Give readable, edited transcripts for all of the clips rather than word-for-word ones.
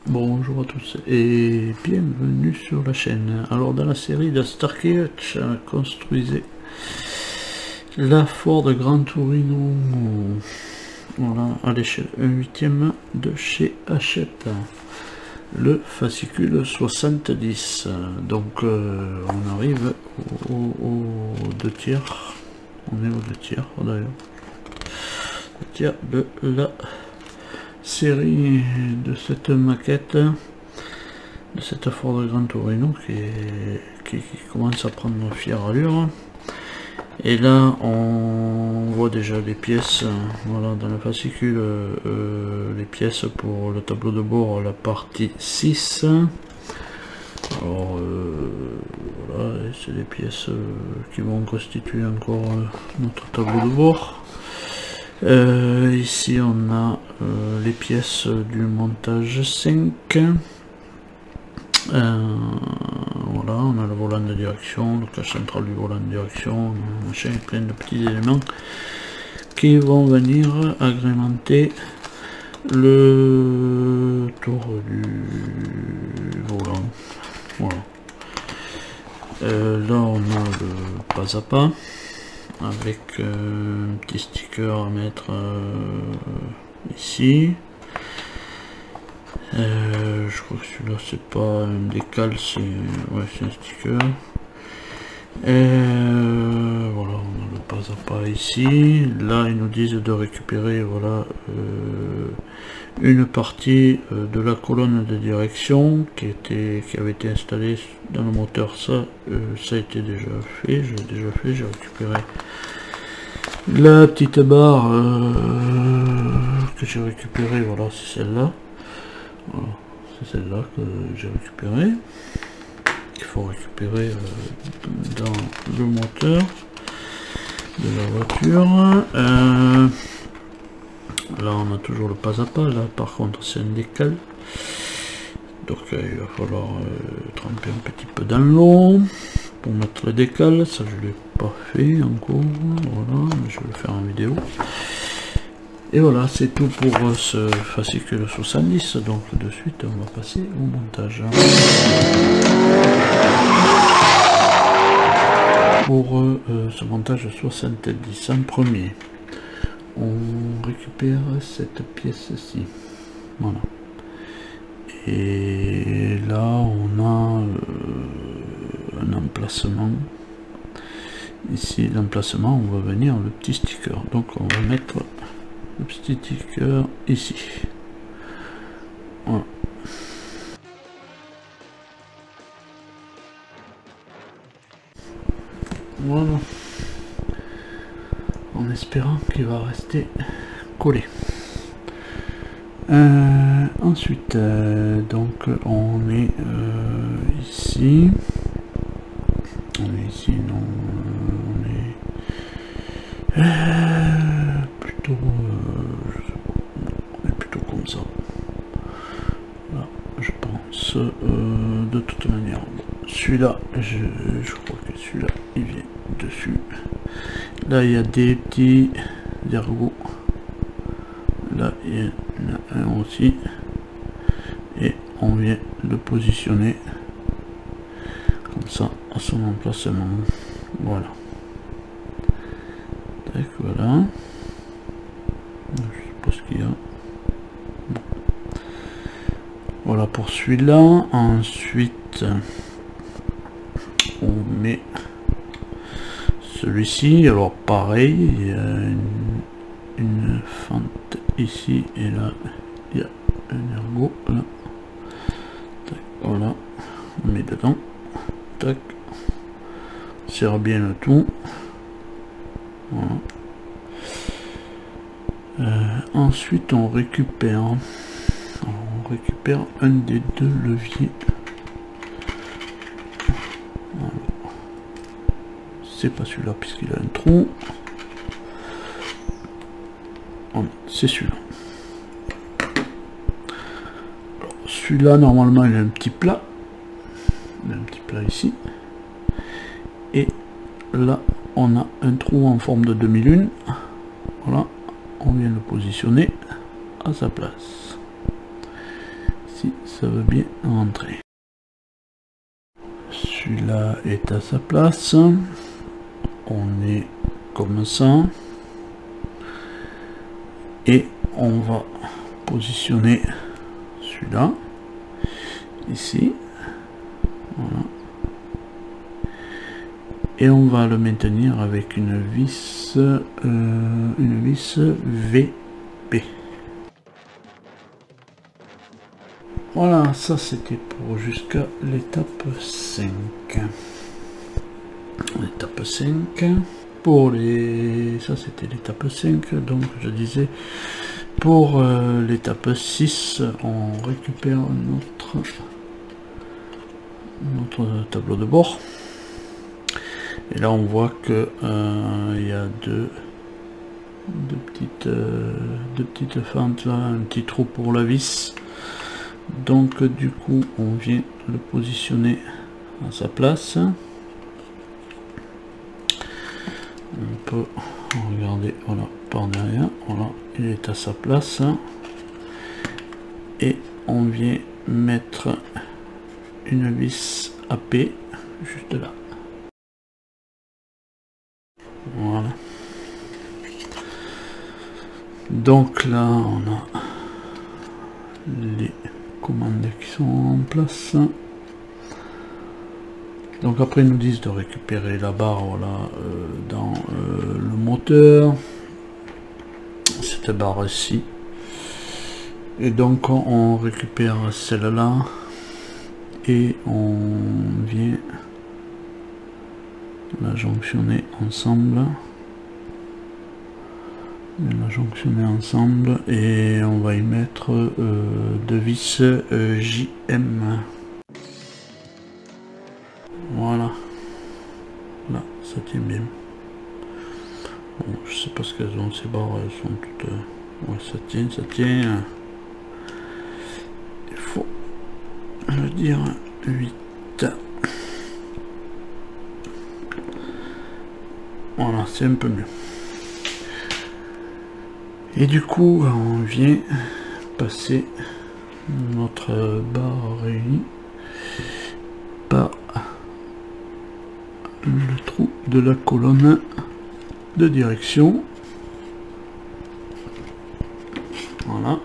Bonjour à tous et bienvenue sur la chaîne. Alors dans la série de Starkey Hutch, construisez la Ford Gran Torino, voilà, à l'échelle 1/8 de chez Hachette, le fascicule 70. Donc on arrive aux 2 tiers, on est aux 2 tiers d'ailleurs, 2 tiers de la série de cette maquette, de cette Ford Gran Torino qui commence à prendre fière allure. Et là on voit déjà les pièces, voilà, dans le fascicule, les pièces pour le tableau de bord, la partie 6. Alors voilà, c'est des pièces qui vont constituer encore notre tableau de bord. Ici on a les pièces du montage 5. Voilà, on a le volant de direction, le cache central du volant de direction, machin, plein de petits éléments qui vont venir agrémenter le tour du volant. Voilà. Là on a le pas à pas avec un petit sticker à mettre ici. Je crois que celui-là c'est pas un décal, c'est un sticker. Voilà, on a le pas à pas ici. Là ils nous disent de récupérer, voilà, une partie de la colonne de direction qui avait été installée dans le moteur. Ça a été déjà fait, j'ai récupéré la petite barre que j'ai récupérée, voilà, c'est celle-là. Voilà, c'est celle-là que j'ai récupérée, qu'il faut récupérer dans le moteur de la voiture. Là on a toujours le pas à pas, là par contre c'est un décal, donc il va falloir tremper un petit peu dans l'eau pour mettre le décal. Ça je l'ai pas fait encore, voilà, mais je vais le faire en vidéo. Et voilà, c'est tout pour ce fascicule 70, donc de suite on va passer au montage. Pour ce montage 70, en premier, on récupère cette pièce-ci, voilà. Et là on a un emplacement. Ici l'emplacement, on va venir le petit sticker, donc on va mettre le petit sticker ici. Voilà. Voilà. En espérant qu'il va rester collé. Ensuite, donc on est ici. On est ici, non, on est plutôt comme ça. Là, je pense, de toute manière. Celui-là, je crois que celui-là, il vient dessus. Là, il y a des petits ergots. Là, il y en a un aussi. Et on vient le positionner comme ça à son emplacement. Voilà. Tac, voilà. Je sais pas ce qu'il y a. Bon. Voilà pour celui-là. Ensuite, on met celui-ci. Alors pareil, il y a une fente ici et là il y a un ergot là. Tac, voilà, on met dedans. Tac, serre bien le tout. Voilà. Ensuite on récupère un des 2 leviers. Voilà. C'est pas celui-là puisqu'il a un trou. Voilà, c'est celui-là. Celui-là normalement il a un petit plat. Il a un petit plat ici. Et là on a un trou en forme de demi-lune. Voilà, on vient le positionner à sa place. si ça veut bien rentrer. Celui-là est à sa place. On est comme ça. Et on va positionner celui-là ici. Voilà. Et on va le maintenir avec une vis VP. Voilà, ça c'était pour jusqu'à l'étape 5. L'étape 5. Pour les... Ça c'était l'étape 5, donc je disais pour l'étape 6, on récupère notre tableau de bord. Et là on voit que il y a deux petites fentes là, un petit trou pour la vis. Donc du coup on vient le positionner à sa place. On peut regarder, voilà, par derrière, voilà, il est à sa place. Et on vient mettre une vis AP juste là. Voilà. Donc là on a les commandes qui sont en place. Donc après ils nous disent de récupérer la barre, voilà, dans le moteur, cette barre-ci. Et donc on récupère celle-là et on vient la jonctionner ensemble. Et on va y mettre deux vis JM. Voilà, là ça tient bien. Bon, je sais pas ce qu'elles ont, ces barres, elles sont toutes ouais, ça tient. Il faut le dire 8. Voilà, c'est un peu mieux. Et du coup on vient passer notre barre réunie par le trou de la colonne de direction. Voilà,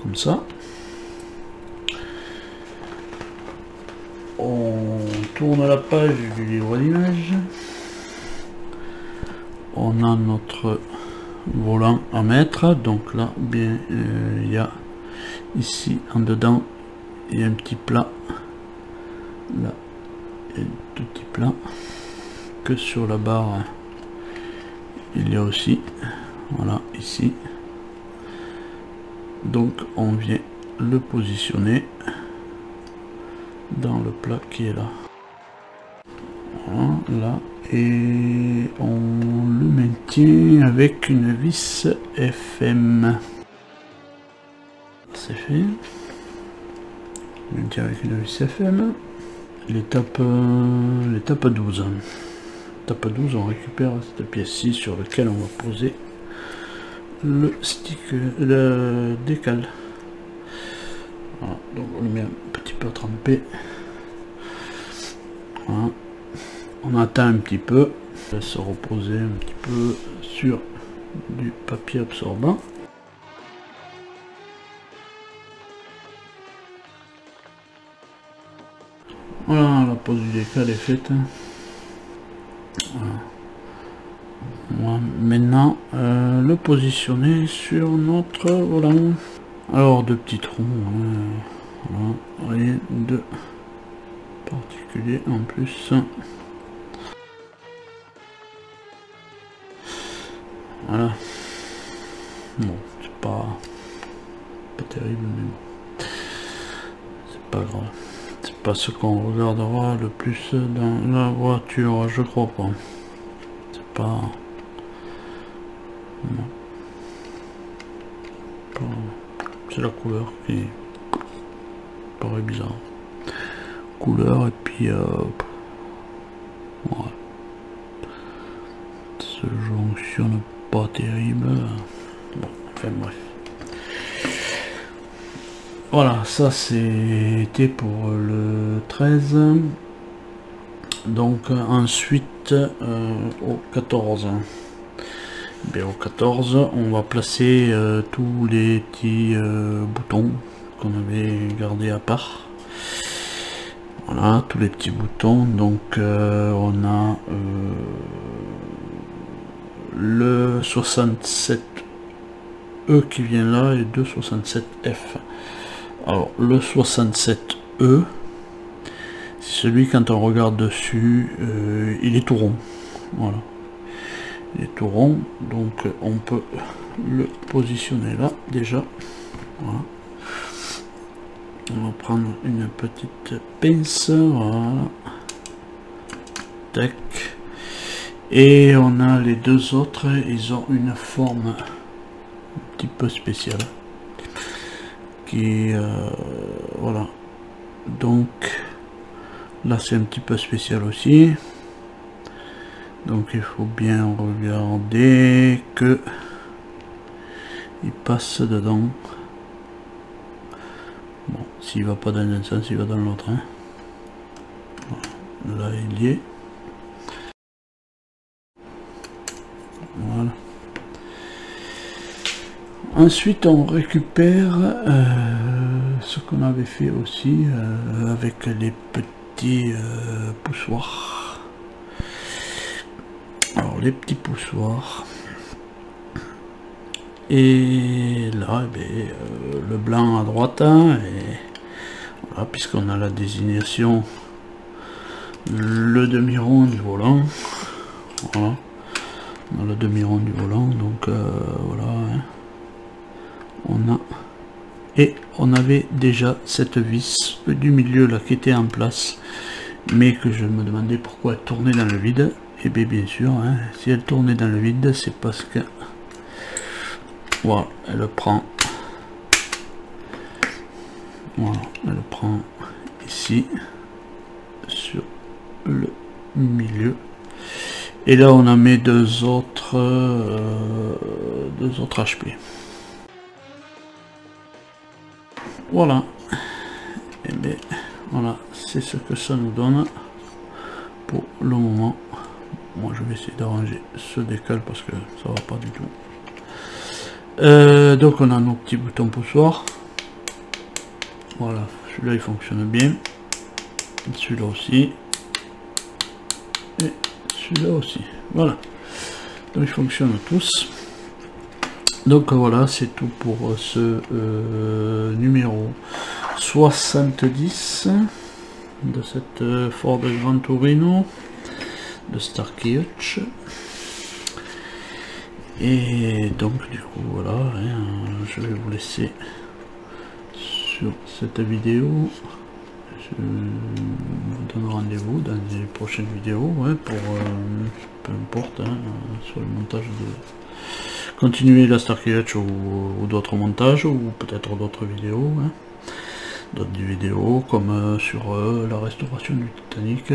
comme ça. On tourne la page du livre d'images. On a notre volant à mettre, donc là bien il y a ici en dedans il y a un petit plat, là il y a un tout petit plat, que sur la barre il y a aussi, voilà, ici. Donc on vient le positionner dans le plat qui est là, voilà, là, et on le maintient avec une vis FM. C'est fait. On maintient avec une vis FM. L'étape 12. L'étape 12, on récupère cette pièce-ci sur laquelle on va poser le stick, le décal. Voilà, donc on le met un petit peu trempé. Voilà. On attend un petit peu, on laisse se reposer un petit peu sur du papier absorbant. Voilà, la pose du décal est faite. Voilà. On va maintenant le positionner sur notre volant. Alors, deux petits trous, voilà, rien de particulier en plus. Voilà. Bon, c'est pas terrible, mais bon. C'est pas grave. C'est pas ce qu'on regardera le plus dans la voiture, je crois pas. C'est pas... Non. C'est la couleur qui paraît bizarre. Couleur et puis... ouais. Ça jonctionne pas terrible. Bon, enfin bref. voilà, ça c'était pour le 13. Donc ensuite au 14. Au 14, on va placer tous les petits boutons qu'on avait gardés à part. Voilà, tous les petits boutons. Donc on a le 67E qui vient là et 267F. Alors le 67E, c'est celui, quand on regarde dessus, il est tout rond. Voilà, il est tout rond, donc on peut le positionner là déjà. Voilà. On va prendre une petite pince, voilà, tac, et on a les deux autres, ils ont une forme un petit peu spéciale, qui voilà, donc là c'est un petit peu spécial aussi, donc il faut bien regarder que il passe dedans. Bon, s'il va pas dans un sens, il va dans l'autre, hein. Voilà. Là il y est. Voilà. Ensuite on récupère ce qu'on avait fait aussi avec les petits poussoirs. Alors les petits poussoirs, et là le blanc à droite, hein, et voilà, puisqu'on a la désignation, le demi-rond du volant. Voilà, on a le demi-rond du volant, donc voilà, hein. On avait déjà cette vis du milieu là qui était en place, mais que je me demandais pourquoi elle tournait dans le vide. Et bien sûr, hein, si elle tournait dans le vide, c'est parce que voilà, elle prend, voilà, elle prend ici sur le milieu, et là on a mis deux autres HP. Voilà, et bien voilà, c'est ce que ça nous donne pour le moment. Moi je vais essayer d'arranger ce décal parce que ça va pas du tout. Donc on a nos petits boutons poussoirs. Voilà, celui-là il fonctionne bien, celui-là aussi, et celui-là aussi. Voilà, donc ils fonctionnent tous. Donc voilà, c'est tout pour ce numéro 70 de cette Ford Gran Torino de Starkey Hutch. Et donc du coup voilà, hein, je vais vous laisser sur cette vidéo. Je vous donne rendez-vous dans les prochaines vidéos, ouais, pour peu importe, hein, sur le montage de continuer la Starkey Hutch ou d'autres montages, ou peut-être d'autres vidéos, hein. D'autres vidéos comme sur la restauration du Titanic.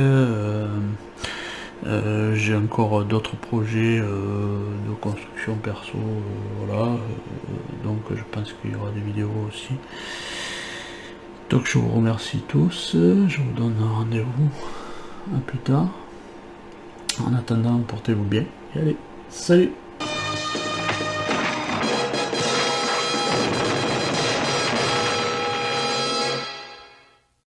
J'ai encore d'autres projets de construction perso, voilà, donc je pense qu'il y aura des vidéos aussi. Donc je vous remercie tous, je vous donne rendez-vous à plus tard. En attendant, portez-vous bien et allez, salut!